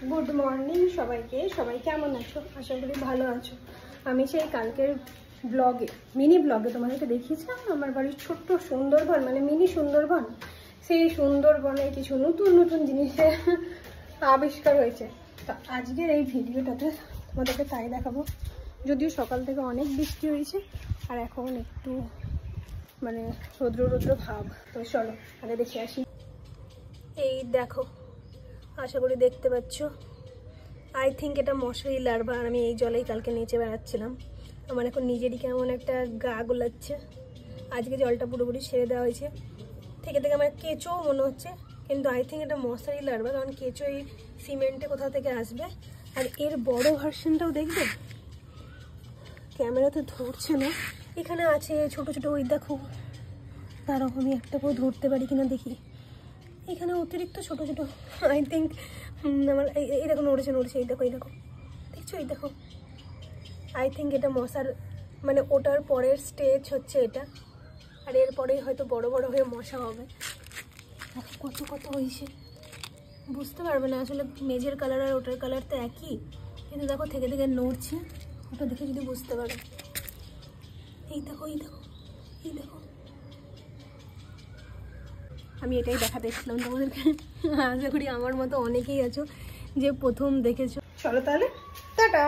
Good morning সবাইকে। সবাই কেমন আছো? আশা করি ভালো আছো। আমি সেই কালকের ব্লগে মিনি ব্লগে তোমাদেরকে দেখিয়েছিলাম আমার বাড়ির ছোট্ট সুন্দরবন, মানে মিনি সুন্দরবন। সেই সুন্দরবনে কিছু নতুন নতুন জিনিসের আবিষ্কার হয়েছে। তো আজকের এই ভিডিওটাতে তোমাদেরকে তাই দেখাবো। যদিও সকাল থেকে অনেক বৃষ্টি হয়েছে আর এখন একটু মানে রৌদ্র রৌদ্র ভাব। তো চলো আগে দেখে আসি। এই দেখো, আশা করি দেখতে পাচ্ছ, আই থিঙ্ক এটা মশারি লার্ভা। আর আমি এই জলেই কালকে নিচে বেড়াচ্ছিলাম। আমার এখন নিজেরই কেমন একটা গা গোলাচ্ছে। আজকে জলটা পুরোপুরি ছেড়ে দেওয়া হয়েছে। থেকে থেকে আমার কেঁচোও মনে হচ্ছে, কিন্তু আই থিঙ্ক এটা মশারি লার্ভা, কারণ কেঁচো এই সিমেন্টে কোথা থেকে আসবে। আর এর বড় ভার্সনটাও দেখবে, ক্যামেরাতে ধরছে না, এখানে আছে ছোট ছোট। ওই দেখো, তারও আমি একটা করে ধরতে পারি কিনা দেখি। এখানে অতিরিক্ত ছোট ছোট, আই থিঙ্ক আমার এই দেখো নড়েছে নড়েছে, এই দেখো দেখছো, এই দেখো। আই থিঙ্ক এটা মশার মানে ওটার পরের স্টেজ হচ্ছে এটা। আর এরপরেই হয়তো বড় বড় হয়ে মশা হবে। দেখো কত কত হয়েছে, বুঝতে পারবে না আসলে মেঝের কালার আর ওটার কালার তো একই, কিন্তু দেখো থেকে থেকে নড়ছে। ওটা দেখে যদি বুঝতে পারো। এই দেখো এই দেখো এই দেখো। আমি এটাই দেখাতে এসেছিলাম তোমাদেরকে। আশা করি আমার মতো অনেকেই আছো যে প্রথম দেখেছো। চলো তাহলে টাটা।